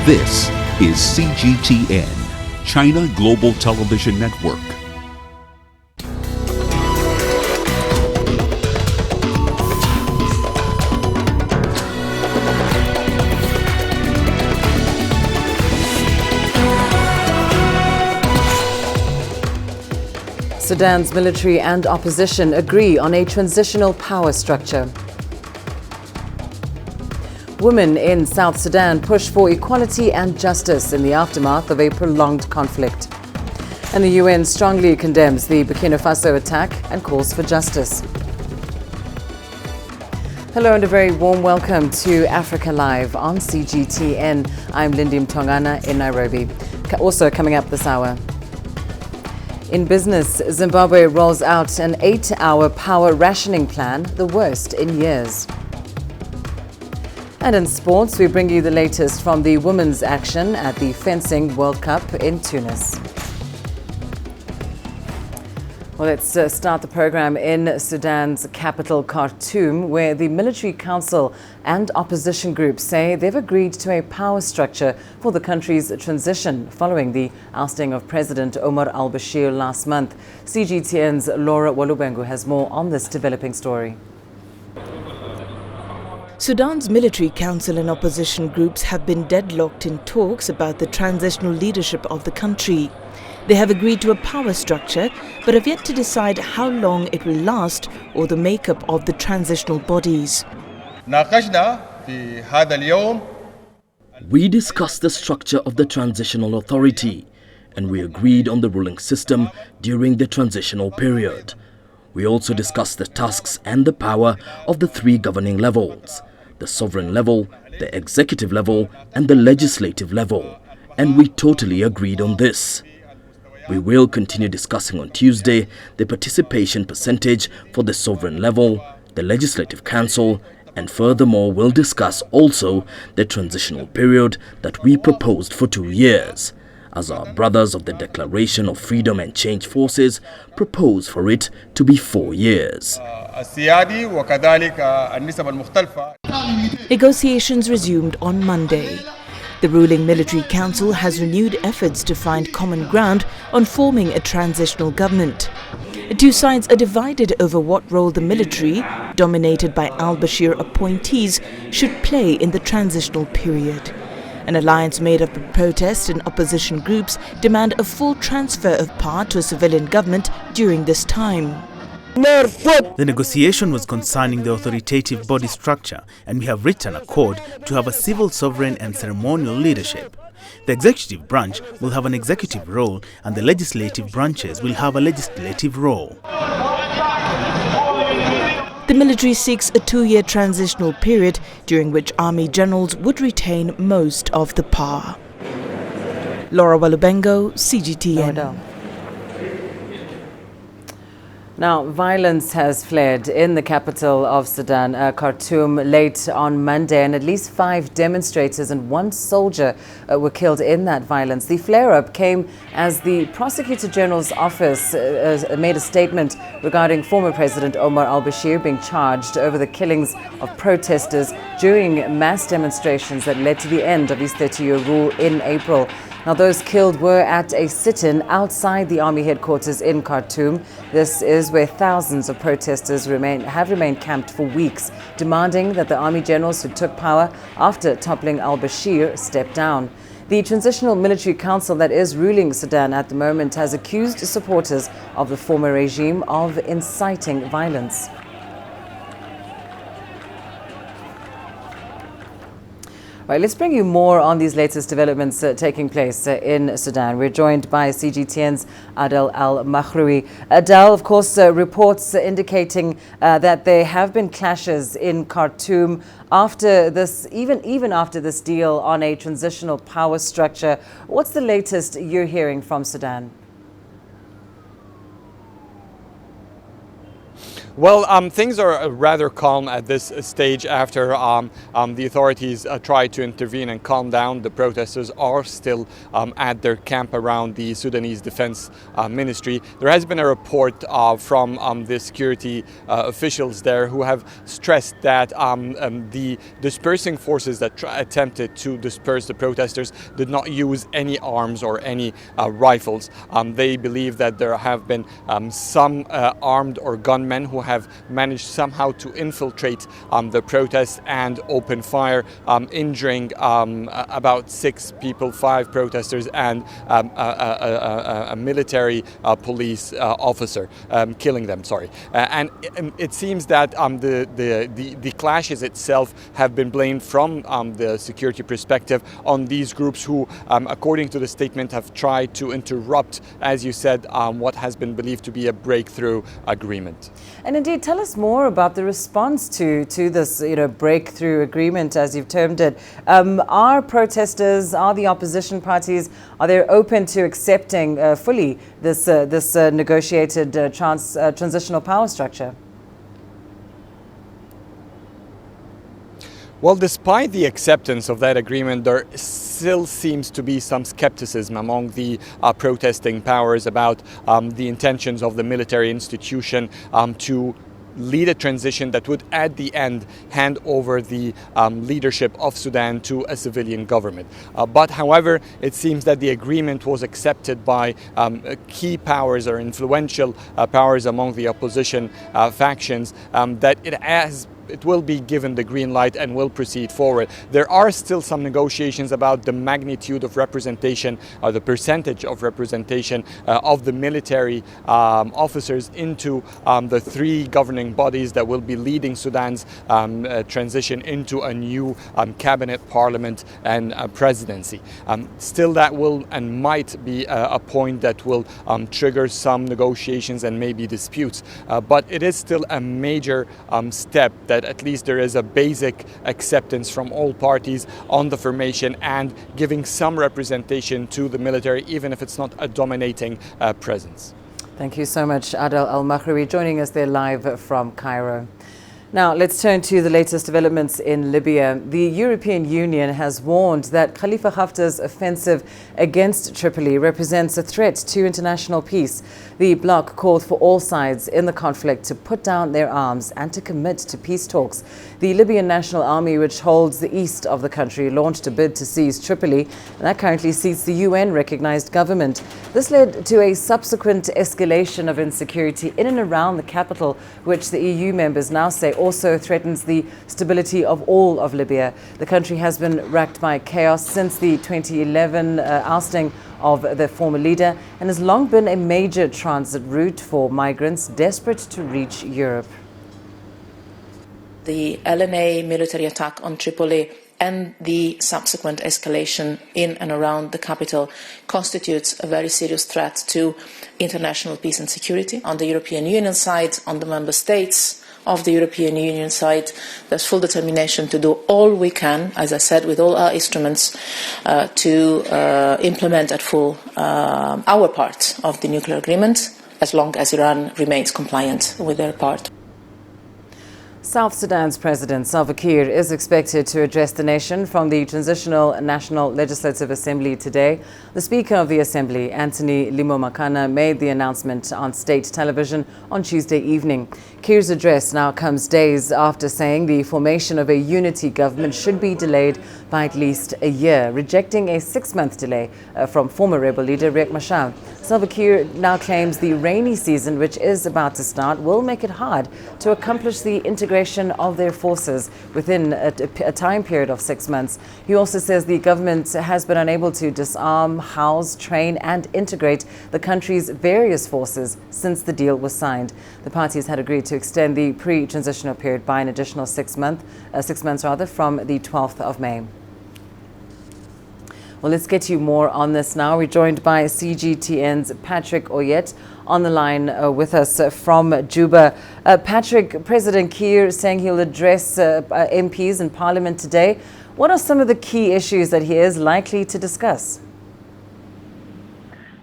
This is CGTN, China Global Television Network. Sudan's military and opposition agree on a transitional power structure. Women in South Sudan push for equality and justice in the aftermath of a prolonged conflict. And the UN strongly condemns the Burkina Faso attack and calls for justice. Hello and a very warm welcome to Africa Live on CGTN. I'm Lindy Mtongana in Nairobi. Also coming up this hour. In business, Zimbabwe rolls out an 8-hour power rationing plan, the worst in years. And in sports, we bring you the latest from the women's action at the Fencing World Cup in Tunis. Well, let's start the program in Sudan's capital, Khartoum, where the military council and opposition groups say they've agreed to a power structure for the country's transition following the ousting of President Omar al-Bashir last month. CGTN's Laura Walubengu has more on this developing story. Sudan's military council and opposition groups have been deadlocked in talks about the transitional leadership of the country. They have agreed to a power structure, but have yet to decide how long it will last or the makeup of the transitional bodies. We discussed the structure of the transitional authority, and we agreed on the ruling system during the transitional period. We also discussed the tasks and the power of the three governing levels: the sovereign level, the executive level, and the legislative level. And we totally agreed on this. We will continue discussing on Tuesday the participation percentage for the sovereign level, the legislative council, and furthermore we'll discuss also the transitional period that we proposed for 2 years, as our brothers of the Declaration of Freedom and Change Forces propose for it to be 4 years. Negotiations resumed on Monday. The ruling military council has renewed efforts to find common ground on forming a transitional government. The two sides are divided over what role the military, dominated by al-Bashir appointees, should play in the transitional period. An alliance made up of protest and opposition groups demand a full transfer of power to a civilian government during this time. The negotiation was concerning the authoritative body structure, and we have reached an accord to have a civil, sovereign and ceremonial leadership. The executive branch will have an executive role and the legislative branches will have a legislative role. The military seeks a 2-year transitional period during which army generals would retain most of the power. Laura Walubengu, CGTN. Now, violence has flared in the capital of Sudan, Khartoum, late on Monday, and at least 5 demonstrators and 1 soldier were killed in that violence. The flare-up came as the Prosecutor General's office made a statement regarding former President Omar al-Bashir being charged over the killings of protesters during mass demonstrations that led to the end of his 30-year rule in April. Now, those killed were at a sit-in outside the army headquarters in Khartoum. This is where thousands of protesters have remained camped for weeks, demanding that the army generals who took power after toppling al-Bashir step down. The Transitional Military Council that is ruling Sudan at the moment has accused supporters of the former regime of inciting violence. Right, let's bring you more on these latest developments taking place in Sudan. We're joined by CGTN's Adel Al-Makhroui. Adel, of course, reports indicating that there have been clashes in Khartoum after this, even after this deal on a transitional power structure. What's the latest you're hearing from Sudan? Well, things are rather calm at this stage after the authorities tried to intervene and calm down. The protesters are still at their camp around the Sudanese Defense Ministry. There has been a report from the security officials there who have stressed that the dispersing forces that attempted to disperse the protesters did not use any arms or any rifles. They believe that there have been some armed or gunmen who have managed somehow to infiltrate the protests and open fire, injuring about 6 people, 5 protesters and a military police officer, killing them, and it seems that the clashes itself have been blamed from the security perspective on these groups who, according to the statement, have tried to interrupt, as you said, what has been believed to be a breakthrough agreement. And indeed, tell us more about the response to this, breakthrough agreement, as you've termed it. Are protesters, are the opposition parties, are they open to accepting fully this negotiated transitional power structure? Well, despite the acceptance of that agreement, there still seems to be some skepticism among the protesting powers about the intentions of the military institution to lead a transition that would, at the end, hand over the leadership of Sudan to a civilian government. But, however, it seems that the agreement was accepted by key powers or influential powers among the opposition factions, that it will be given the green light and will proceed forward. There are still some negotiations about the magnitude of representation or the percentage of representation of the military officers into the 3 governing bodies that will be leading Sudan's transition into a new cabinet, parliament and presidency. Still, that will and might be a point that will trigger some negotiations and maybe disputes. But it is still a major step that at least there is a basic acceptance from all parties on the formation and giving some representation to the military, even if it's not a dominating presence. Thank you so much, Adel Al-Maghrabi, joining us there live from Cairo. Now, let's turn to the latest developments in Libya. The European Union has warned that Khalifa Haftar's offensive against Tripoli represents a threat to international peace. The bloc called for all sides in the conflict to put down their arms and to commit to peace talks. The Libyan National Army, which holds the east of the country, launched a bid to seize Tripoli, and that currently seats the UN-recognized government. This led to a subsequent escalation of insecurity in and around the capital, which the EU members now say also threatens the stability of all of Libya. The country has been racked by chaos since the 2011 ousting of the former leader and has long been a major transit route for migrants desperate to reach Europe. The LNA military attack on Tripoli and the subsequent escalation in and around the capital constitutes a very serious threat to international peace and security. On the European Union side, on the member states of the European Union side, there's full determination to do all we can, as I said, with all our instruments, to implement at full our part of the nuclear agreement, as long as Iran remains compliant with their part. South Sudan's President Salva Kiir is expected to address the nation from the Transitional National Legislative Assembly today. The Speaker of the Assembly, Anthony Mtongana, made the announcement on state television on Tuesday evening. Kiir's address now comes days after saying the formation of a unity government should be delayed by at least a year, rejecting a 6-month delay from former rebel leader Riek Machar. Salva Kiir now claims the rainy season, which is about to start, will make it hard to accomplish the integration of their forces within a time period of 6 months. He also says the government has been unable to disarm, house, train and integrate the country's various forces since the deal was signed. The parties had agreed to extend the pre-transitional period by an additional 6 months from the 12th of May. Well, let's get you more on this now. We're joined by CGTN's Patrick Oyet on the line with us from Juba. Patrick, President Kiir saying he'll address MPs in Parliament today. What are some of the key issues that he is likely to discuss?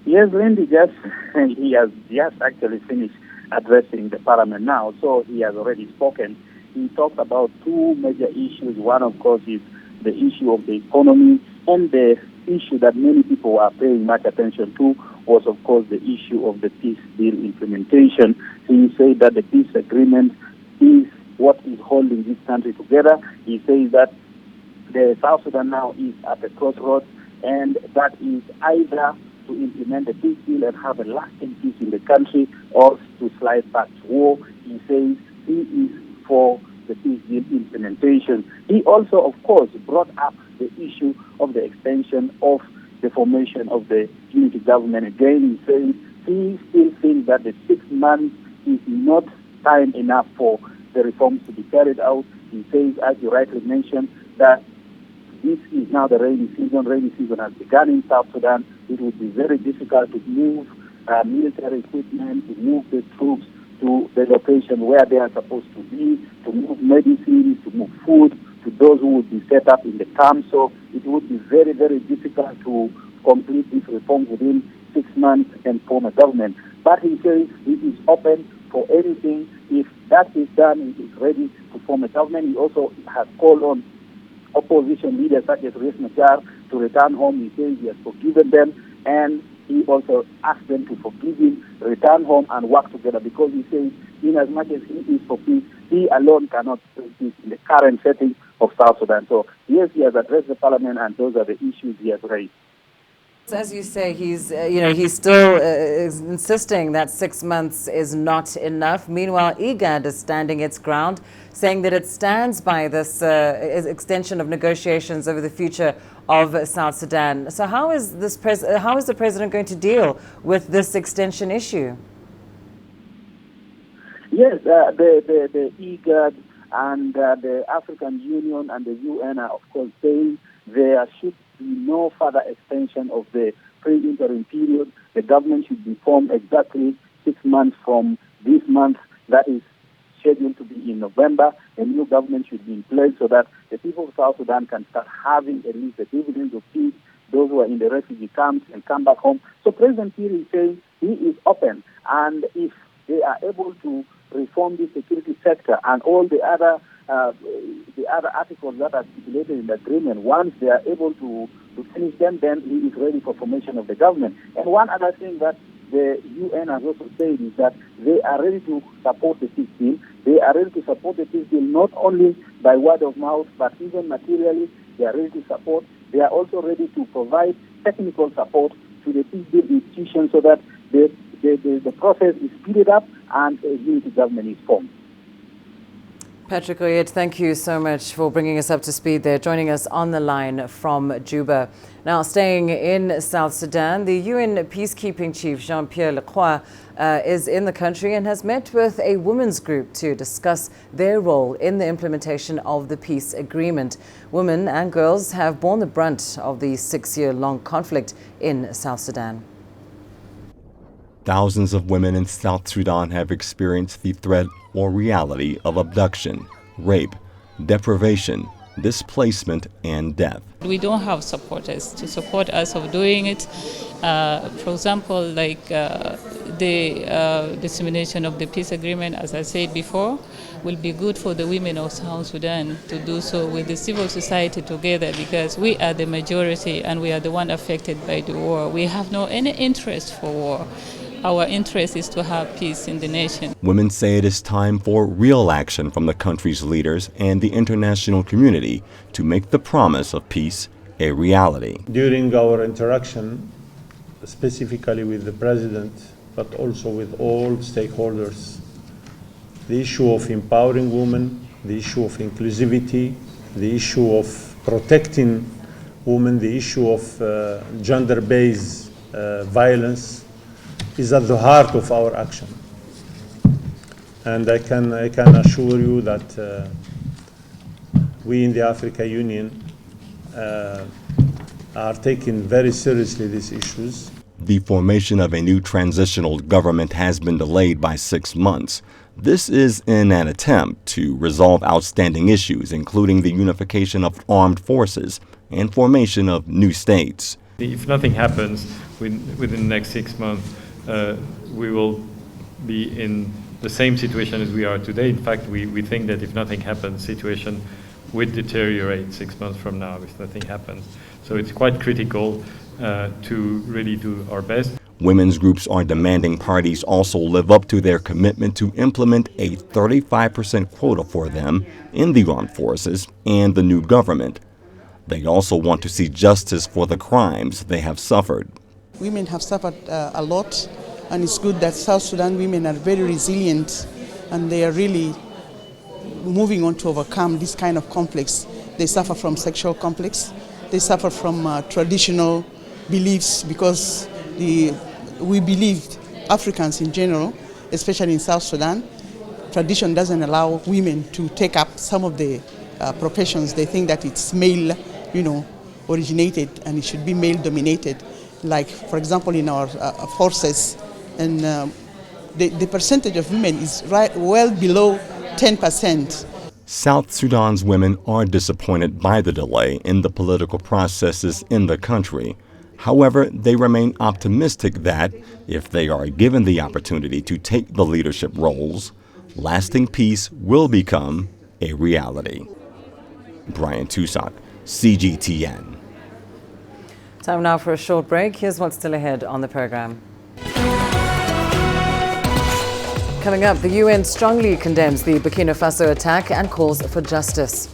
Yes, Lindy, he has just actually finished addressing the parliament now, so he has already spoken. He talked about two major issues. One, of course, is the issue of the economy, and the issue that many people are paying much attention to was, of course, the issue of the peace deal implementation. He said that the peace agreement is what is holding this country together. He says that the South Sudan now is at a crossroads, and that is either to implement the peace deal and have a lasting peace in the country, or to slide back to war. He says he is for the peace deal implementation. He also, of course, brought up the issue of the extension of the formation of the unity government. Again, he says he still thinks that the 6 months is not time enough for the reforms to be carried out. He says, as you rightly mentioned, that this is now the rainy season. Rainy season has begun in South Sudan. It would be very difficult to move military equipment, to move the troops to the location where they are supposed to be, to move medicines, to move food to those who would be set up in the camp. So it would be very, very difficult to complete these reforms within 6 months and form a government. But he says he is open for anything. If that is done, he is ready to form a government. He also has called on opposition leaders such as Riek Machar to return home. He says he has forgiven them, and he also asked them to forgive him, return home, and work together, because he says, in as much as he is for peace, he alone cannot bring peace in the current setting of South Sudan. So, yes, he has addressed the parliament, and those are the issues he has raised. As you say, he's still insisting that 6 months is not enough. Meanwhile, IGAD is standing its ground, saying that it stands by this extension of negotiations over the future of South Sudan. So how is the president going to deal with this extension issue? Yes, the IGAD and the African Union and the UN are, of course, saying there should be no further extension of the pre-interim period. The government should be formed exactly 6 months from this month. That is scheduled to be in November. A new government should be in place so that the people of South Sudan can start having at least the dividends of peace. Those who are in the refugee camps and come back home. So President Kiir is saying he is open, and if they are able to reform the security sector and all the other articles that are stipulated in the agreement, once they are able to finish them, then he is ready for formation of the government. And one other thing that the UN has also said is that they are ready to support the peace deal. They are ready to support the peace deal not only by word of mouth, but even materially. They are ready to support. They are also ready to provide technical support to the peace deal institutions so that the process is speeded up and a unity government is formed. Patrick Oyed, thank you so much for bringing us up to speed there, joining us on the line from Juba. Now, staying in South Sudan, the UN peacekeeping chief, Jean-Pierre Lacroix, is in the country and has met with a women's group to discuss their role in the implementation of the peace agreement. Women and girls have borne the brunt of the 6-year-long conflict in South Sudan. Thousands of women in South Sudan have experienced the threat or reality of abduction, rape, deprivation, displacement, and death. We don't have supporters to support us of doing it. For example, like the dissemination of the peace agreement, as I said before, will be good for the women of South Sudan to do so with the civil society together, because we are the majority and we are the one affected by the war. We have no any interest for war. Our interest is to have peace in the nation. Women say it is time for real action from the country's leaders and the international community to make the promise of peace a reality. During our interaction, specifically with the President, but also with all stakeholders, the issue of empowering women, the issue of inclusivity, the issue of protecting women, the issue of gender-based violence is at the heart of our action. And I can assure you that we in the African Union are taking very seriously these issues. The formation of a new transitional government has been delayed by 6 months. This is in an attempt to resolve outstanding issues, including the unification of armed forces and formation of new states. If nothing happens within the next 6 months, we will be in the same situation as we are today. In fact, we think that if nothing happens, the situation would deteriorate 6 months from now if nothing happens. So it's quite critical to really do our best. Women's groups are demanding parties also live up to their commitment to implement a 35% quota for them in the armed forces and the new government. They also want to see justice for the crimes they have suffered. Women have suffered a lot, and it's good that South Sudan women are very resilient and they are really moving on to overcome this kind of conflicts. They suffer from sexual conflicts, they suffer from traditional beliefs, because we believed, Africans in general, especially in South Sudan, tradition doesn't allow women to take up some of the professions. They think that it's male, originated, and it should be male dominated. Like, for example, in our forces, and the percentage of women is well below 10%. South Sudan's women are disappointed by the delay in the political processes in the country. However, they remain optimistic that, if they are given the opportunity to take the leadership roles, lasting peace will become a reality. Brian Toussaint, CGTN. Time now for a short break. Here's what's still ahead on the program. Coming up, the UN strongly condemns the Burkina Faso attack and calls for justice.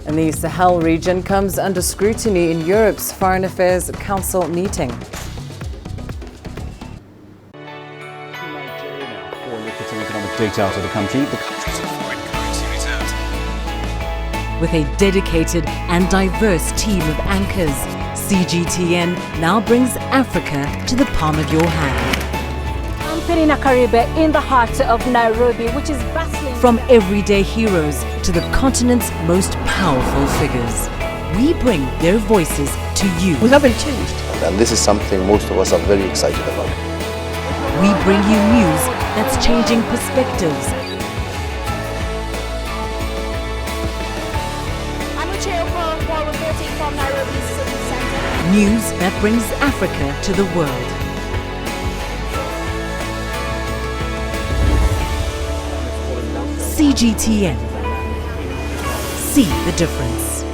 And the Sahel region comes under scrutiny in Europe's Foreign Affairs Council meeting. Data out of the country. The country's foreign currency reserves. With a dedicated and diverse team of anchors, CGTN now brings Africa to the palm of your hand. I'm Perina Karibe in the heart of Nairobi, which is bustling. From everyday heroes to the continent's most powerful figures, we bring their voices to you. We haven't changed. And this is something most of us are very excited about. We bring you news that's changing perspectives. I'm reporting from Nairobi City Center. News that brings Africa to the world. CGTN. See the difference.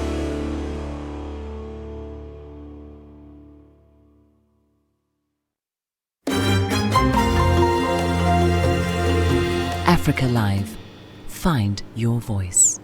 Africa Live. Find your voice.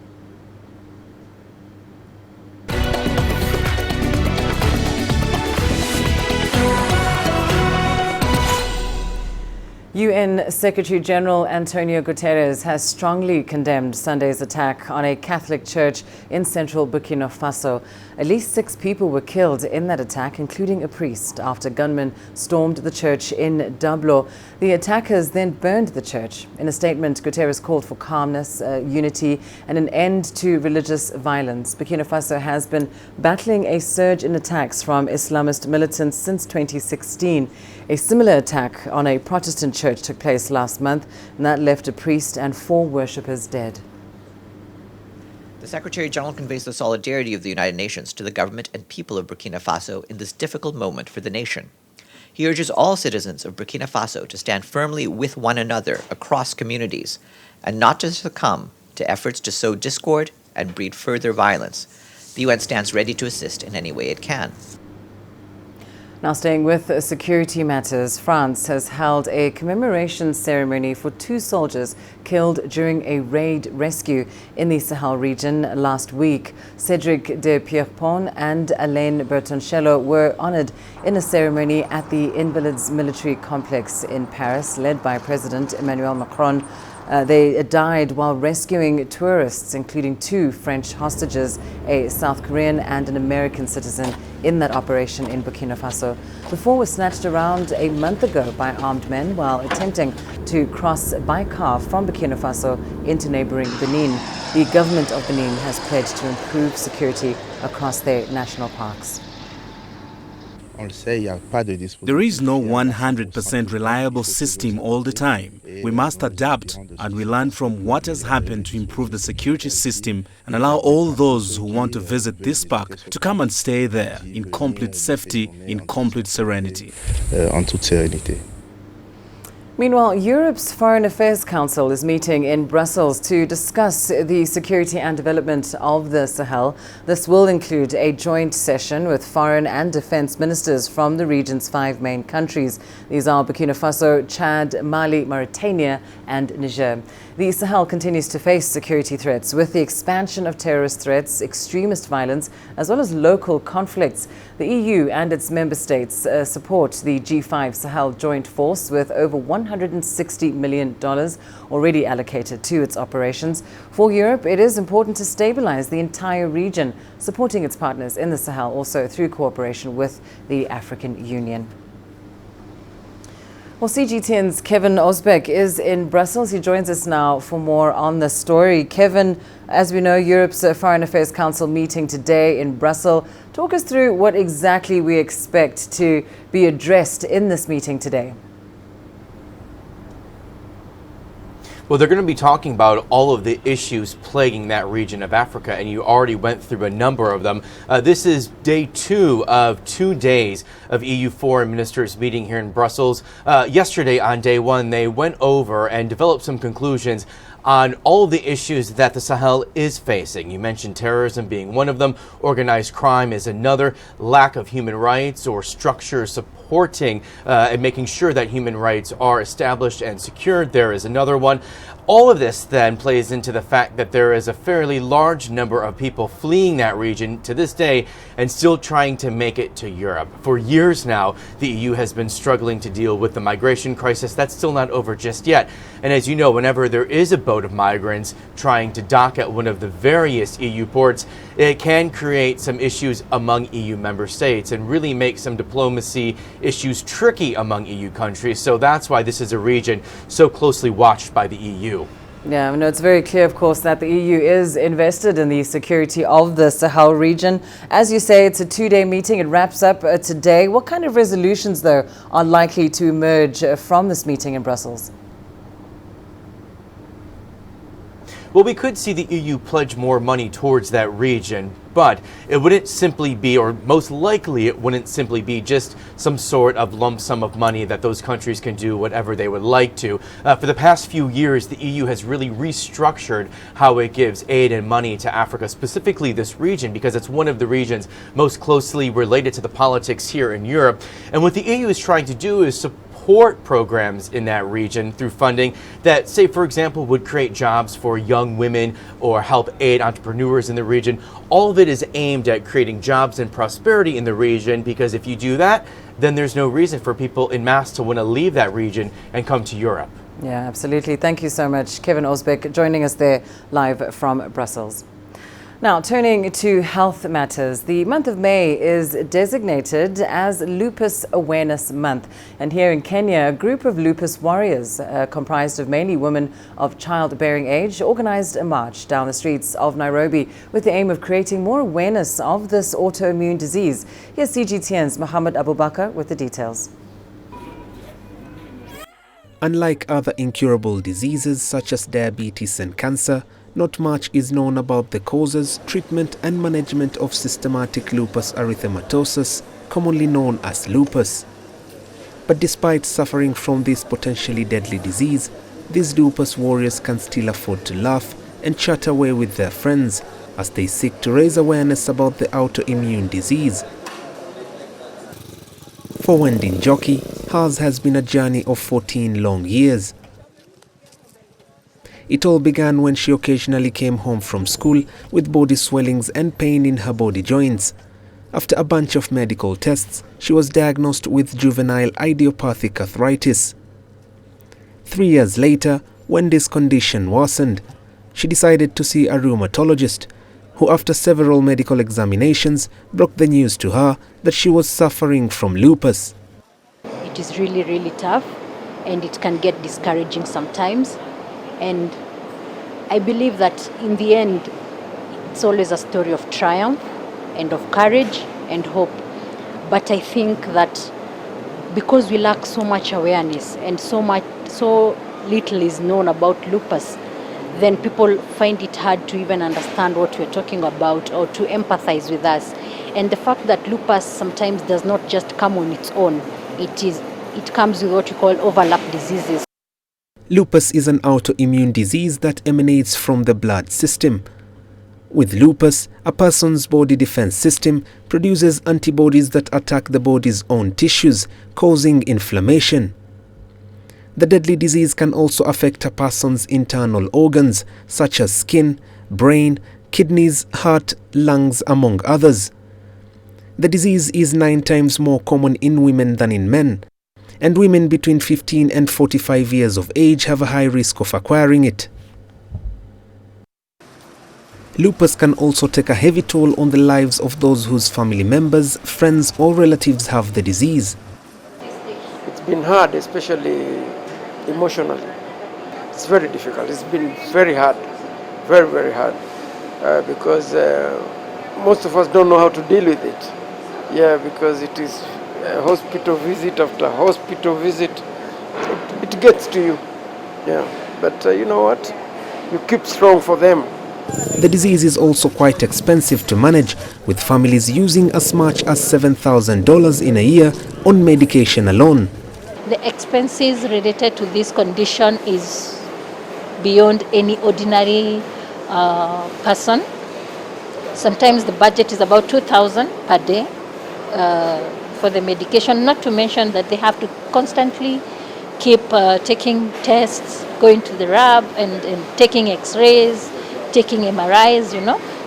UN Secretary General Antonio Guterres has strongly condemned Sunday's attack on a Catholic church in central Burkina Faso. At least 6 people were killed in that attack, including a priest, after gunmen stormed the church in Dablo. The attackers then burned the church. In a statement, Guterres called for calmness, unity, and an end to religious violence. Burkina Faso has been battling a surge in attacks from Islamist militants since 2016. A similar attack on a Protestant church took place last month, and that left a priest and 4 worshippers dead. The Secretary General conveys the solidarity of the United Nations to the government and people of Burkina Faso in this difficult moment for the nation. He urges all citizens of Burkina Faso to stand firmly with one another across communities and not to succumb to efforts to sow discord and breed further violence. The UN stands ready to assist in any way it can. Now, staying with security matters, France has held a commemoration ceremony for 2 soldiers killed during a raid rescue in the Sahel region last week. Cédric de Pierrepont and Alain Bertoncello were honored in a ceremony at the Invalids Military Complex in Paris, led by President Emmanuel Macron. They died while rescuing tourists, including 2 French hostages, a South Korean and an American citizen, in that operation in Burkina Faso. The 4 were snatched around a month ago by armed men while attempting to cross by car from Burkina Faso into neighboring Benin. The government of Benin has pledged to improve security across their national parks. There is no 100% reliable system all the time. We must adapt, and we learn from what has happened to improve the security system and allow all those who want to visit this park to come and stay there in complete safety, in complete serenity. Meanwhile, Europe's Foreign Affairs Council is meeting in Brussels to discuss the security and development of the Sahel. This will include a joint session with foreign and defense ministers from the region's 5 main countries. These are Burkina Faso, Chad, Mali, Mauritania and Niger. The Sahel continues to face security threats with the expansion of terrorist threats, extremist violence, as well as local conflicts. The EU and its member states support the G5 Sahel Joint Force with over $160 million already allocated to its operations. For Europe, it is important to stabilize the entire region, supporting its partners in the Sahel also through cooperation with the African Union. Well, CGTN's Kevin Osbeck is in Brussels. He joins us now for more on the story. Kevin, as we know, Europe's Foreign Affairs Council meeting today in Brussels. Talk us through what exactly we expect to be addressed in this meeting today. Well, they're going to be talking about all of the issues plaguing that region of Africa, and you already went through a number of them. This is day 2 of 2 days of EU foreign ministers meeting here in Brussels. Yesterday on day 1, they went over and developed some conclusions on all of the issues that the Sahel is facing. You mentioned terrorism being one of them, organized crime is another, lack of human rights or structure supporting and making sure that human rights are established and secured there is another one. All of this then plays into the fact that there is a fairly large number of people fleeing that region to this day and still trying to make it to Europe. For years now, the EU has been struggling to deal with the migration crisis. That's still not over just yet. And as you know, whenever there is a boat of migrants trying to dock at one of the various EU ports, it can create some issues among EU member states and really make some diplomacy issues tricky among EU countries. So that's why this is a region so closely watched by the EU. Yeah, no, it's very clear, of course, that the EU is invested in the security of the Sahel region. As you say, it's a 2-day meeting. It wraps up today. What kind of resolutions, though, are likely to emerge from this meeting in Brussels? Well, we could see the EU pledge more money towards that region, but it wouldn't simply be, or most likely it wouldn't simply be just some sort of lump sum of money that those countries can do whatever they would like to. For the past few years, the EU has really restructured how it gives aid and money to Africa, specifically this region, because it's one of the regions most closely related to the politics here in Europe. And what the EU is trying to do is support programs in that region through funding that, say, for example, would create jobs for young women or help aid entrepreneurs in the region. All of it is aimed at creating jobs and prosperity in the region, because if you do that, then there's no reason for people en masse to want to leave that region and come to Europe. Yeah, absolutely. Thank you so much, Kevin Osbeck, joining us there live from Brussels. Now, turning to health matters, the month of May is designated as Lupus Awareness Month. And here in Kenya, a group of lupus warriors, comprised of mainly women of childbearing age, organized a march down the streets of Nairobi with the aim of creating more awareness of this autoimmune disease. Here's CGTN's Mohammed Abubakar with the details. Unlike other incurable diseases such as diabetes and cancer, not much is known about the causes, treatment and management of systematic lupus erythematosus, commonly known as lupus. But despite suffering from this potentially deadly disease, these lupus warriors can still afford to laugh and chat away with their friends as they seek to raise awareness about the autoimmune disease. For Wendy Njoki, hers has been a journey of 14 long years. It all began when she occasionally came home from school with body swellings and pain in her body joints. After a bunch of medical tests, she was diagnosed with juvenile idiopathic arthritis. 3 years later, Wendy's condition worsened. She decided to see a rheumatologist, who after several medical examinations broke the news to her that she was suffering from lupus. It is really, really tough, and it can get discouraging sometimes. And I believe that in the end, it's always a story of triumph and of courage and hope. But I think that because we lack so much awareness and so little is known about lupus, then people find it hard to even understand what we're talking about or to empathize with us. And the fact that lupus sometimes does not just come on its own, it comes with what we call overlap diseases. Lupus is an autoimmune disease that emanates from the blood system. With lupus, a person's body defense system produces antibodies that attack the body's own tissues, causing inflammation. The deadly disease can also affect a person's internal organs, such as skin, brain, kidneys, heart, lungs, among others. The disease is 9 times more common in women than in men, and women between 15 and 45 years of age have a high risk of acquiring it. Lupus can also take a heavy toll on the lives of those whose family members, friends or relatives have the disease. It's been hard, especially emotionally. It's very difficult. It's been very hard, very, very hard, because most of us don't know how to deal with it. Yeah, because it is hospital visit after hospital visit. It gets to you. Yeah, but you know what? You keep strong for them. The disease is also quite expensive to manage, with families using as much as $7,000 in a year on medication alone. The expenses related to this condition is beyond any ordinary person. Sometimes the budget is about $2,000 per day for the medication, not to mention that they have to constantly keep taking tests, going to the lab and taking x-rays, taking MRIs,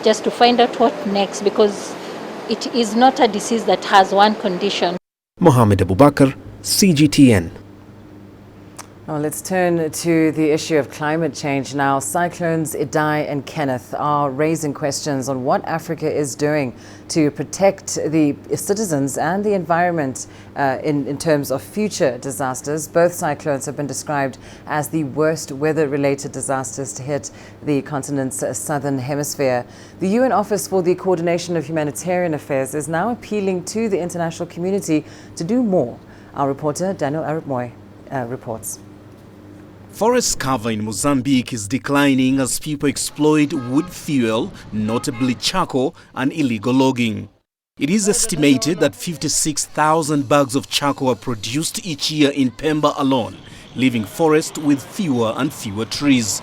just to find out what next, because it is not a disease that has one condition. Mohammed Abubakar, CGTN. Now let's turn to the issue of climate change now. Cyclones Idai and Kenneth are raising questions on what Africa is doing to protect the citizens and the environment in terms of future disasters. Both cyclones have been described as the worst weather-related disasters to hit the continent's southern hemisphere. The UN Office for the Coordination of Humanitarian Affairs is now appealing to the international community to do more. Our reporter Daniel Arap-Moy reports. Forest cover in Mozambique is declining as people exploit wood fuel, notably charcoal, and illegal logging. It is estimated that 56,000 bags of charcoal are produced each year in Pemba alone, leaving forests with fewer and fewer trees.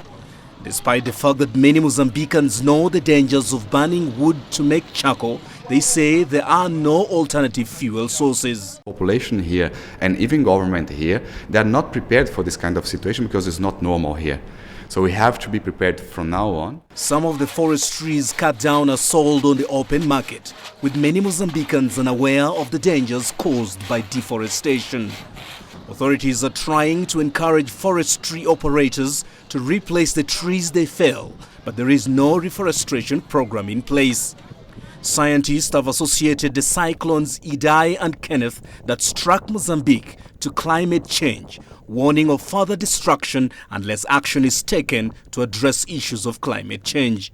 Despite the fact that many Mozambicans know the dangers of burning wood to make charcoal, they say there are no alternative fuel sources. Population here and even government here, they are not prepared for this kind of situation because it's not normal here. So we have to be prepared from now on. Some of the forest trees cut down are sold on the open market, with many Mozambicans unaware of the dangers caused by deforestation. Authorities are trying to encourage forestry operators to replace the trees they fell, but there is no reforestation program in place. Scientists have associated the cyclones Idai and Kenneth that struck Mozambique to climate change, warning of further destruction unless action is taken to address issues of climate change.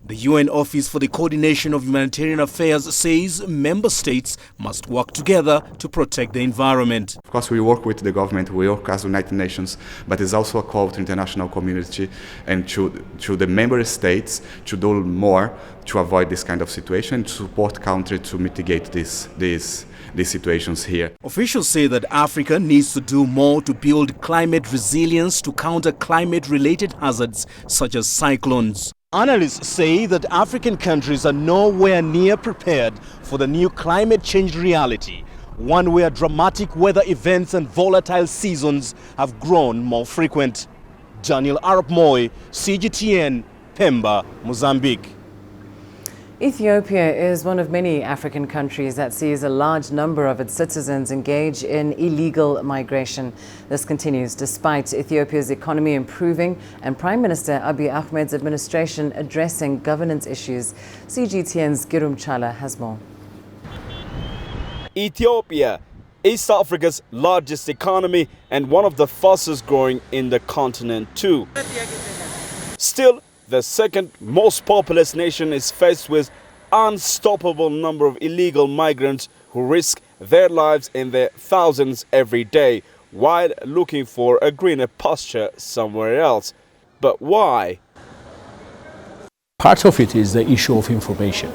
The UN Office for the Coordination of Humanitarian Affairs says member states must work together to protect the environment. Of course, we work with the government, we work as United Nations, but it's also a call to the international community and to the member states to do more to avoid this kind of situation, to support countries to mitigate these situations here. Officials say that Africa needs to do more to build climate resilience to counter climate-related hazards such as cyclones. Analysts say that African countries are nowhere near prepared for the new climate change reality, one where dramatic weather events and volatile seasons have grown more frequent. Daniel Arap-Moy, CGTN, Pemba, Mozambique. Ethiopia is one of many African countries that sees a large number of its citizens engage in illegal migration. This continues despite Ethiopia's economy improving and Prime Minister Abiy Ahmed's administration addressing governance issues. CGTN's Girum Chala has more. Ethiopia, East Africa's largest economy and one of the fastest growing in the continent too. Still, the second most populous nation is faced with unstoppable number of illegal migrants who risk their lives in their thousands every day while looking for a greener pasture somewhere else. But why? Part of it is the issue of information.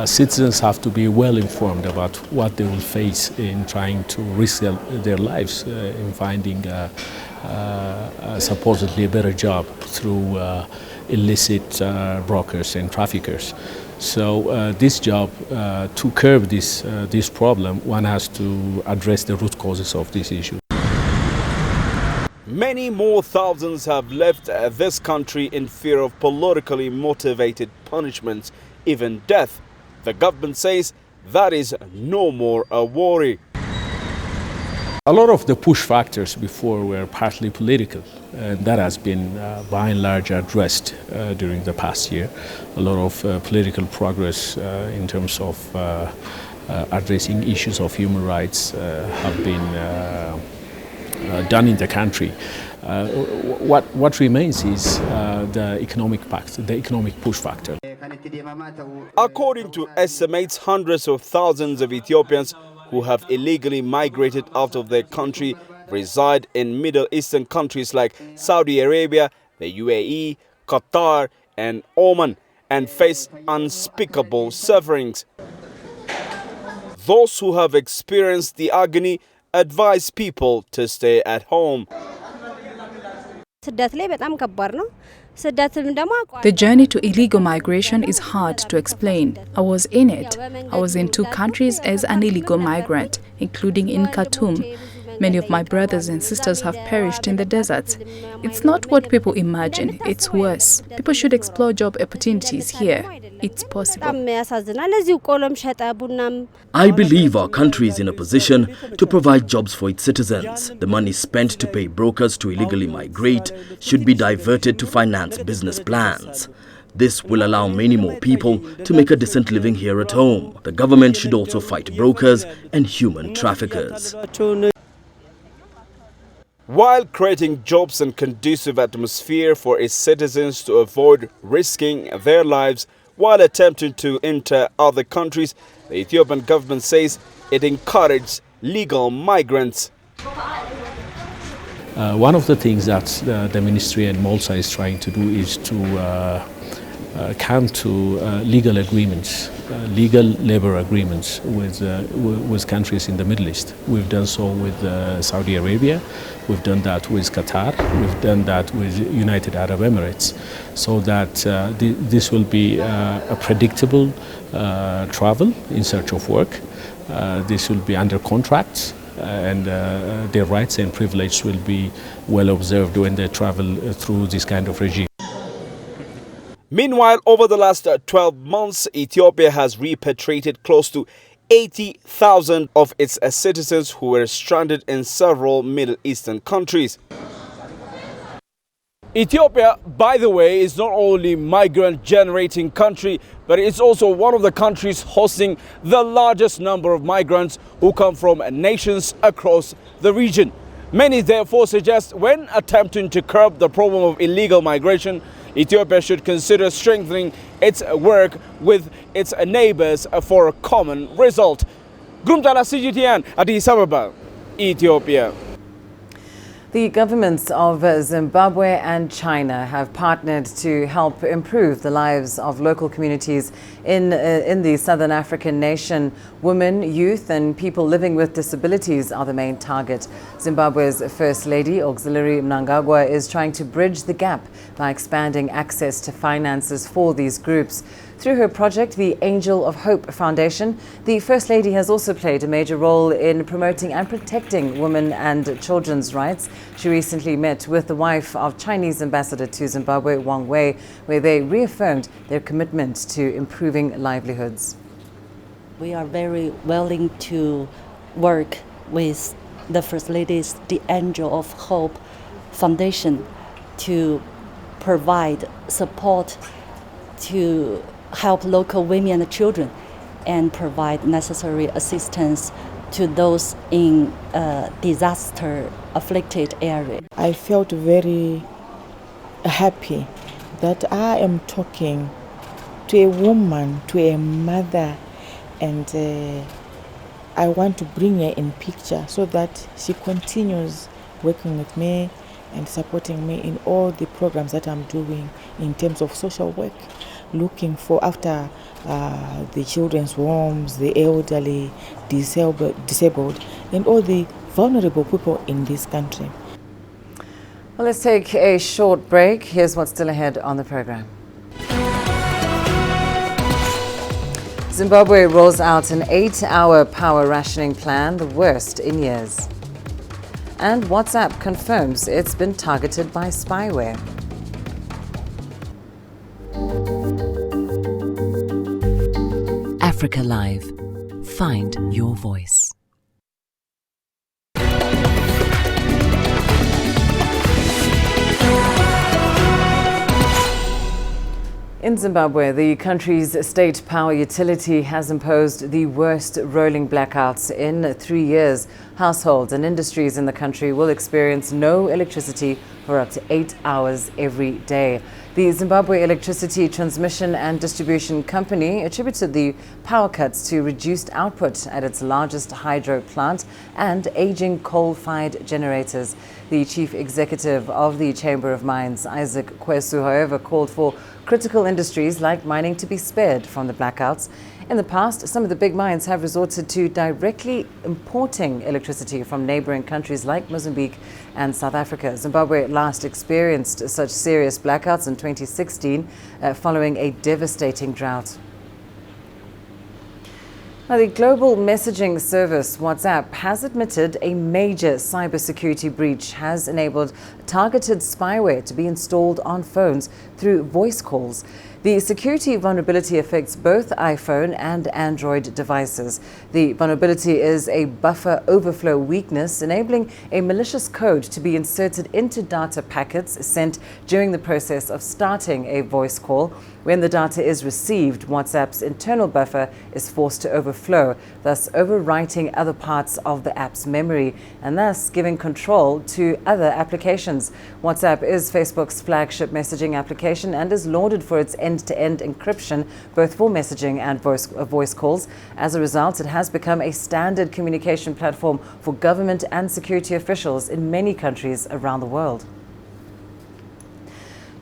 Citizens have to be well informed about what they will face in trying to risk their lives in finding supposedly a better job through illicit brokers and traffickers. So this job, to curb this problem, one has to address the root causes of this issue. Many more thousands have left this country in fear of politically motivated punishments, even death. The government says that is no more a worry. A lot of the push factors before were partly political, and that has been by and large addressed during the past year. A lot of political progress in terms of addressing issues of human rights have been done in the country. What remains is the economic push factor. According to estimates, hundreds of thousands of Ethiopians who have illegally migrated out of their country reside in Middle Eastern countries like Saudi Arabia, the UAE, Qatar and Oman, and face unspeakable sufferings. Those who have experienced the agony advise people to stay at home. The journey to illegal migration is hard to explain. I was in it. I was in 2 countries as an illegal migrant, including in Khartoum. Many of my brothers and sisters have perished in the deserts. It's not what people imagine, it's worse. People should explore job opportunities here. It's possible. I believe our country is in a position to provide jobs for its citizens. The money spent to pay brokers to illegally migrate should be diverted to finance business plans. This will allow many more people to make a decent living here at home. The government should also fight brokers and human traffickers. While creating jobs and conducive atmosphere for its citizens to avoid risking their lives while attempting to enter other countries, the Ethiopian government says it encourages legal migrants. One of the things that the ministry and MOLSA is trying to do is to come to legal agreements, legal labor agreements with countries in the Middle East. We've done so with Saudi Arabia, we've done that with Qatar, we've done that with United Arab Emirates, so that this will be a predictable travel in search of work. This will be under contracts, and their rights and privileges will be well observed when they travel through this kind of regime. Meanwhile, over the last 12 months, Ethiopia has repatriated close to 80,000 of its citizens who were stranded in several Middle Eastern countries. Ethiopia, by the way, is not only a migrant-generating country, but it's also one of the countries hosting the largest number of migrants who come from nations across the region. Many therefore suggest when attempting to curb the problem of illegal migration, Ethiopia should consider strengthening its work with its neighbors for a common result. Grumtala CGTN, Addis Ababa, Ethiopia. The governments of Zimbabwe and China have partnered to help improve the lives of local communities in the southern African nation. Women, youth and people living with disabilities are the main target. Zimbabwe's First Lady, Auxiliary Mnangagwa, is trying to bridge the gap by expanding access to finances for these groups. Through her project, the Angel of Hope Foundation, the First Lady has also played a major role in promoting and protecting women and children's rights. She recently met with the wife of Chinese ambassador to Zimbabwe, Wang Wei, where they reaffirmed their commitment to improving livelihoods. We are very willing to work with the First Lady's The Angel of Hope Foundation to provide support to help local women and children and provide necessary assistance to those in disaster-afflicted areas. I felt very happy that I am talking to a woman, to a mother, and I want to bring her in picture so that she continues working with me and supporting me in all the programs that I'm doing in terms of social work, looking for after the children's homes, the elderly, disabled, and all the vulnerable people in this country. Well, let's take a short break. Here's what's still ahead on the program. Zimbabwe rolls out an 8-hour power rationing plan, the worst in years. And WhatsApp confirms it's been targeted by spyware. Africa Live. Find your voice. In Zimbabwe, the country's state power utility has imposed the worst rolling blackouts in 3 years. Households and industries in the country will experience no electricity for up to 8 hours every day. The Zimbabwe Electricity Transmission and Distribution Company attributed the power cuts to reduced output at its largest hydro plant and aging coal-fired generators. The chief executive of the Chamber of Mines, Isaac Kwesu, however, called for critical industries like mining to be spared from the blackouts. In the past, some of the big mines have resorted to directly importing electricity from neighboring countries like Mozambique and South Africa. Zimbabwe last experienced such serious blackouts in 2016 following a devastating drought. Now, the global messaging service WhatsApp has admitted a major cybersecurity breach has enabled targeted spyware to be installed on phones through voice calls. The security vulnerability affects both iPhone and Android devices. The vulnerability is a buffer overflow weakness, enabling a malicious code to be inserted into data packets sent during the process of starting a voice call. When the data is received, WhatsApp's internal buffer is forced to overflow, thus overwriting other parts of the app's memory and thus giving control to other applications. WhatsApp is Facebook's flagship messaging application and is lauded for its end-to-end encryption, both for messaging and voice calls. As a result, it has become a standard communication platform for government and security officials in many countries around the world.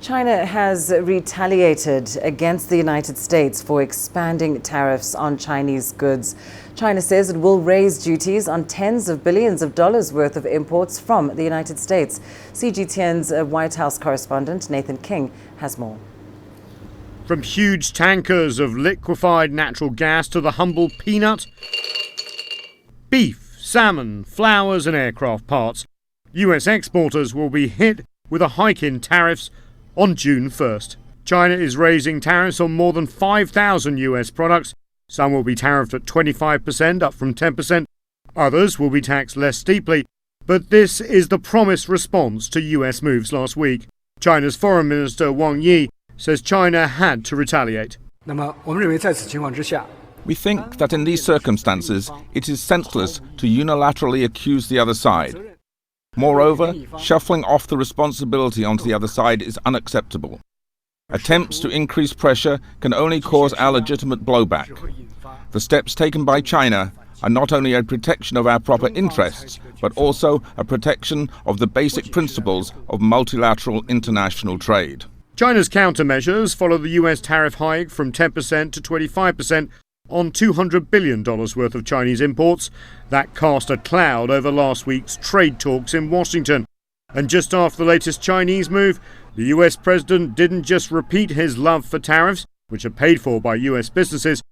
China has retaliated against the United States for expanding tariffs on Chinese goods. China says it will raise duties on tens of billions of dollars worth of imports from the United States. CGTN's White House correspondent Nathan King has more. From huge tankers of liquefied natural gas to the humble peanut, beef, salmon, flowers and aircraft parts, US exporters will be hit with a hike in tariffs on June 1st. China is raising tariffs on more than 5,000 US products. Some will be tariffed at 25%, up from 10%. Others will be taxed less steeply. But this is the promised response to US moves last week. China's Foreign Minister Wang Yi says China had to retaliate. We think that in these circumstances, it is senseless to unilaterally accuse the other side. Moreover, shuffling off the responsibility onto the other side is unacceptable. Attempts to increase pressure can only cause our legitimate blowback. The steps taken by China are not only a protection of our proper interests, but also a protection of the basic principles of multilateral international trade. China's countermeasures follow the US tariff hike from 10% to 25% on $200 billion worth of Chinese imports. That cast a cloud over last week's trade talks in Washington. And just after the latest Chinese move, the US president didn't just repeat his love for tariffs, which are paid for by US businesses.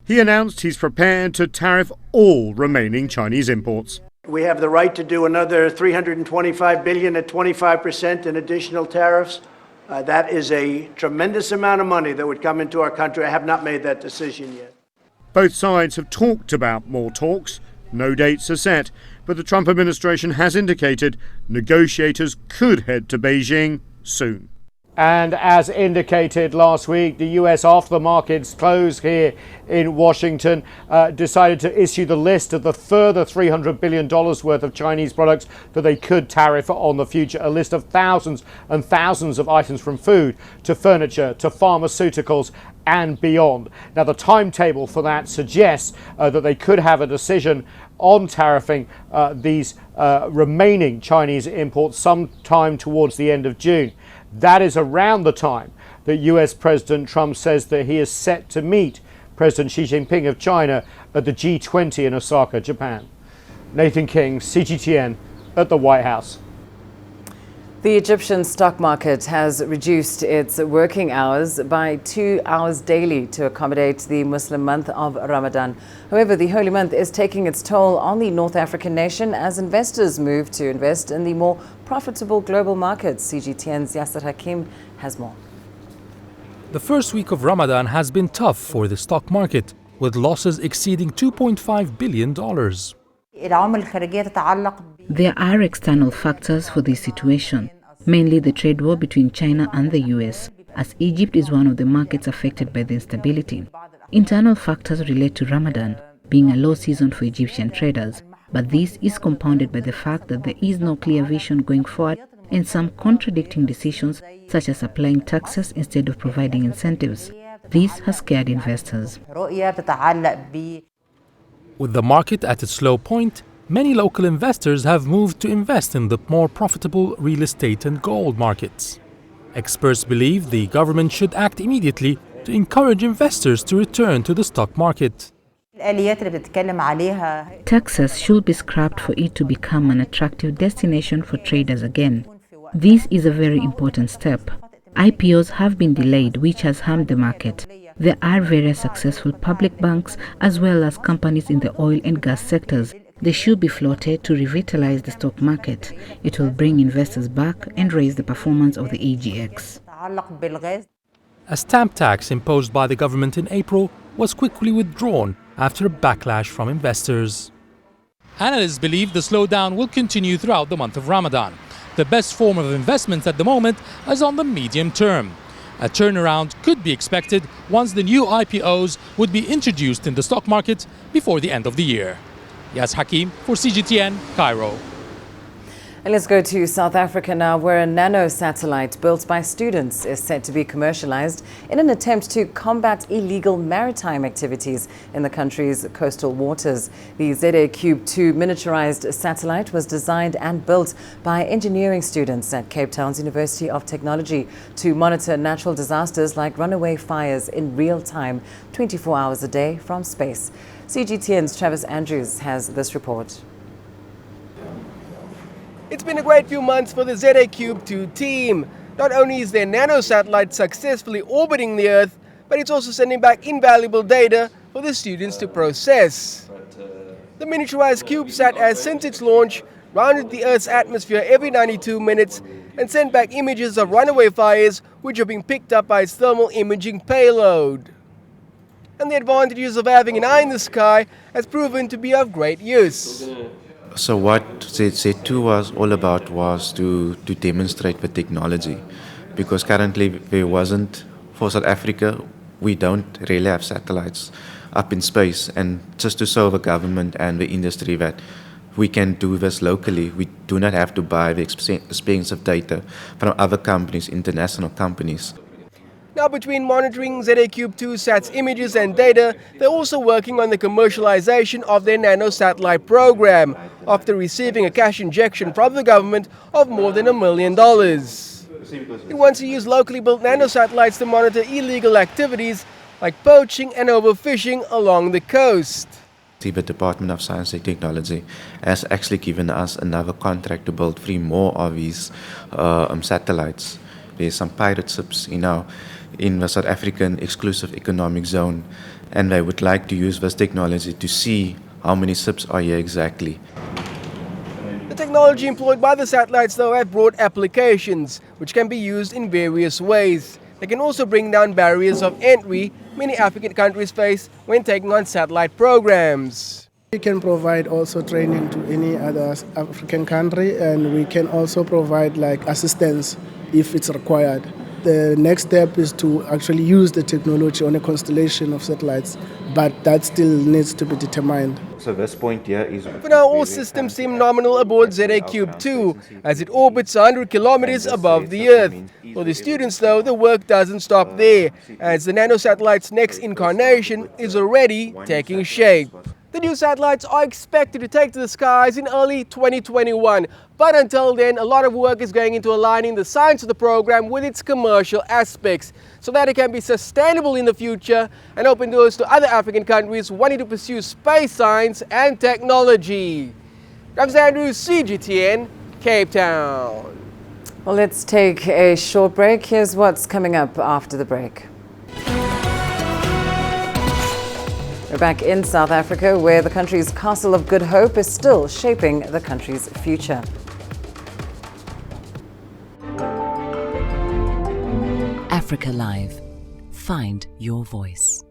He announced he's prepared to tariff all remaining Chinese imports. We have the right to do another $325 billion at 25% in additional tariffs. That is a tremendous amount of money that would come into our country. I have not made that decision yet. Both sides have talked about more talks. No dates are set, but the Trump administration has indicated negotiators could head to Beijing soon. And as indicated last week, the US, after the markets closed here in Washington, decided to issue the list of the further $300 billion worth of Chinese products that they could tariff on the future. A list of thousands and thousands of items from food to furniture to pharmaceuticals and beyond. Now, the timetable for that suggests that they could have a decision on tariffing these remaining Chinese imports sometime towards the end of June. That is around the time that US President Trump says that he is set to meet President Xi Jinping of China at the G20 in Osaka, Japan. Nathan King, CGTN at the White House. The Egyptian stock market has reduced its working hours by 2 hours daily to accommodate the Muslim month of Ramadan. However, the holy month is taking its toll on the North African nation as investors move to invest in the more profitable global markets. CGTN's Yasser Hakim has more. The first week of Ramadan has been tough for the stock market, with losses exceeding $2.5 billion. There are external factors for this situation, mainly the trade war between China and the US, as Egypt is one of the markets affected by the instability. Internal factors relate to Ramadan, being a low season for Egyptian traders, but this is compounded by the fact that there is no clear vision going forward and some contradicting decisions, such as applying taxes instead of providing incentives. This has scared investors. With the market at its low point, many local investors have moved to invest in the more profitable real estate and gold markets. Experts believe the government should act immediately to encourage investors to return to the stock market. Taxes should be scrapped for it to become an attractive destination for traders again. This is a very important step. IPOs have been delayed, which has harmed the market. There are various successful public banks as well as companies in the oil and gas sectors. They should be floated to revitalize the stock market. It will bring investors back and raise the performance of the AGX. A stamp tax imposed by the government in April was quickly withdrawn after a backlash from investors. Analysts believe the slowdown will continue throughout the month of Ramadan. The best form of investment at the moment is on the medium term. A turnaround could be expected once the new IPOs would be introduced in the stock market before the end of the year. Yas Hakim for CGTN, Cairo. And let's go to South Africa now, where a nano satellite built by students is set to be commercialized in an attempt to combat illegal maritime activities in the country's coastal waters. The ZA-Cube-2 miniaturized satellite was designed and built by engineering students at Cape Town's University of Technology to monitor natural disasters like runaway fires in real time, 24 hours a day from space. CGTN's Travis Andrews has this report. It's been a great few months for the ZA-Cube-2 team. Not only is their nano-satellite successfully orbiting the Earth, but it's also sending back invaluable data for the students to process. The miniaturized CubeSat has, since its launch, rounded the Earth's atmosphere every 92 minutes and sent back images of runaway fires, which are being picked up by its thermal imaging payload. And the advantages of having an eye in the sky has proven to be of great use. So what Z2 was all about was to demonstrate the technology, because currently there wasn't, for South Africa, we don't really have satellites up in space, and just to show the government and the industry that we can do this locally. We do not have to buy the expensive data from other companies, international companies. Now, between monitoring ZA-Cube-2 images and data, they're also working on the commercialization of their nano-satellite program, after receiving a cash injection from the government of more than $1 million. It wants to use locally built nano-satellites to monitor illegal activities like poaching and overfishing along the coast. The Department of Science and Technology has actually given us another contract to build 3 more of these satellites. There's some pirate ships, in the South African exclusive economic zone, and they would like to use this technology to see how many ships are here exactly. The technology employed by the satellites, though, have broad applications, which can be used in various ways. They can also bring down barriers of entry many African countries face when taking on satellite programs. We can provide also training to any other African country, and we can also provide assistance if it's required. the next step is to actually use the technology on a constellation of satellites, but that still needs to be determined. So this point here is... For now, all systems seem nominal aboard ZA-Cube-2 as it orbits 100 kilometers above the Earth. For the students, though, the work doesn't stop there, as the nanosatellite's next incarnation is already taking shape. The new satellites are expected to take to the skies in early 2021. But until then, a lot of work is going into aligning the science of the program with its commercial aspects so that it can be sustainable in the future and open doors to other African countries wanting to pursue space science and technology. Andrew, CGTN, Cape Town. Well, let's take a short break. Here's what's coming up after the break. We're back in South Africa, where the country's Castle of Good Hope is still shaping the country's future. Africa Live. Find your voice.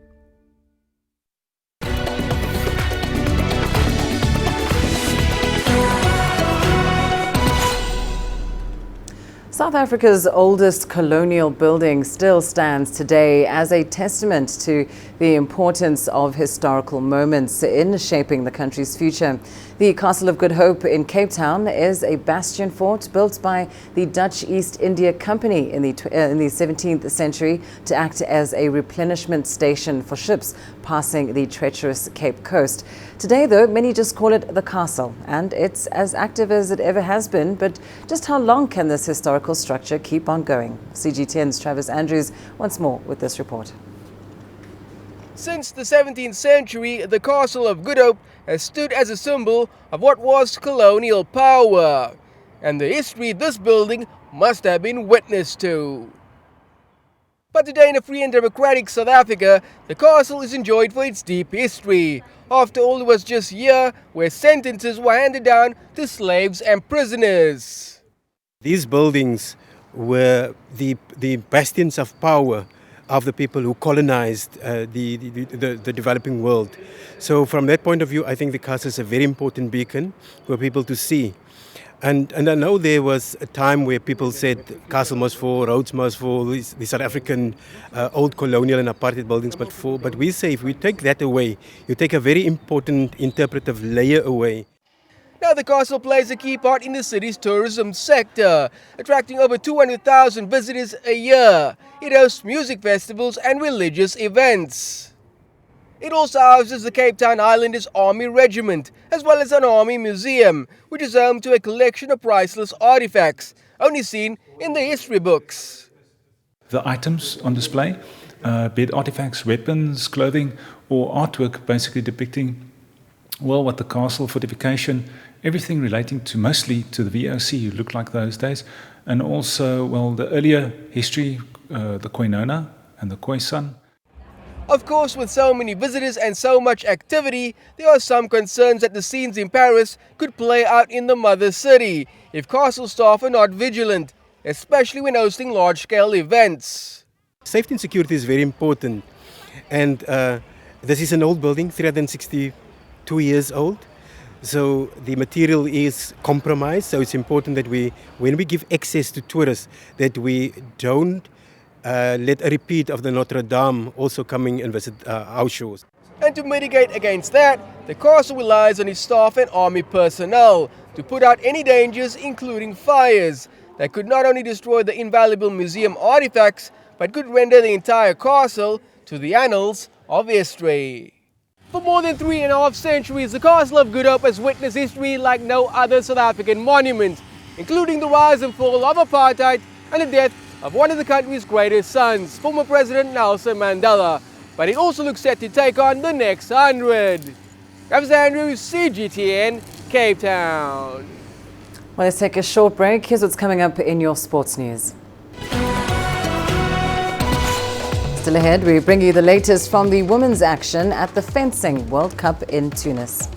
South Africa's oldest colonial building still stands today as a testament to the importance of historical moments in shaping the country's future. The Castle of Good Hope in Cape Town is a bastion fort built by the Dutch East India Company in the 17th century to act as a replenishment station for ships passing the treacherous Cape Coast. Today, though, many just call it the castle, and it's as active as it ever has been. But just how long can this historical structure keep on going? CGTN's Travis Andrews once more with this report. Since the 17th century, the Castle of Good Hope has stood as a symbol of what was colonial power, and the history this building must have been witness to. But today in a free and democratic South Africa, the castle is enjoyed for its deep history. After all, it was just here where sentences were handed down to slaves and prisoners. These buildings were the bastions of power of the people who colonized the developing world. So from that point of view, I think the castle is a very important beacon for people to see. And I know there was a time where people said castle must fall, roads must fall, the South African old colonial and apartheid buildings must fall. But we say if we take that away, you take a very important interpretive layer away. Now the castle plays a key part in the city's tourism sector, attracting over 200,000 visitors a year. It hosts music festivals and religious events. It also houses the Cape Town Highlanders Army Regiment, as well as an army museum, which is home to a collection of priceless artifacts, only seen in the history books. The items on display, be it artifacts, weapons, clothing, or artwork basically depicting, well, what the castle, fortification, everything relating to mostly to the VOC who looked like those days, and also, well, the earlier history, the Koinona and the Khoisan. Of course, with so many visitors and so much activity, there are some concerns that the scenes in Paris could play out in the mother city if castle staff are not vigilant, especially when hosting large-scale events. Safety and security is very important, and this is an old building, 362 years old. So the material is compromised, so it's important that when we give access to tourists, that we don't let a repeat of the Notre Dame also coming and visit our shores. And to mitigate against that, the castle relies on its staff and army personnel to put out any dangers, including fires, that could not only destroy the invaluable museum artifacts, but could render the entire castle to the annals of history. For more than 3.5 centuries, the Castle of Good Hope has witnessed history like no other South African monument, including the rise and fall of apartheid and the death of one of the country's greatest sons, former President Nelson Mandela. But it also looks set to take on the next 100. Travis Andrews, CGTN, Cape Town. Well, let's take a short break. Here's what's coming up in your sports news. Still ahead, we bring you the latest from the women's action at the Fencing World Cup in Tunis.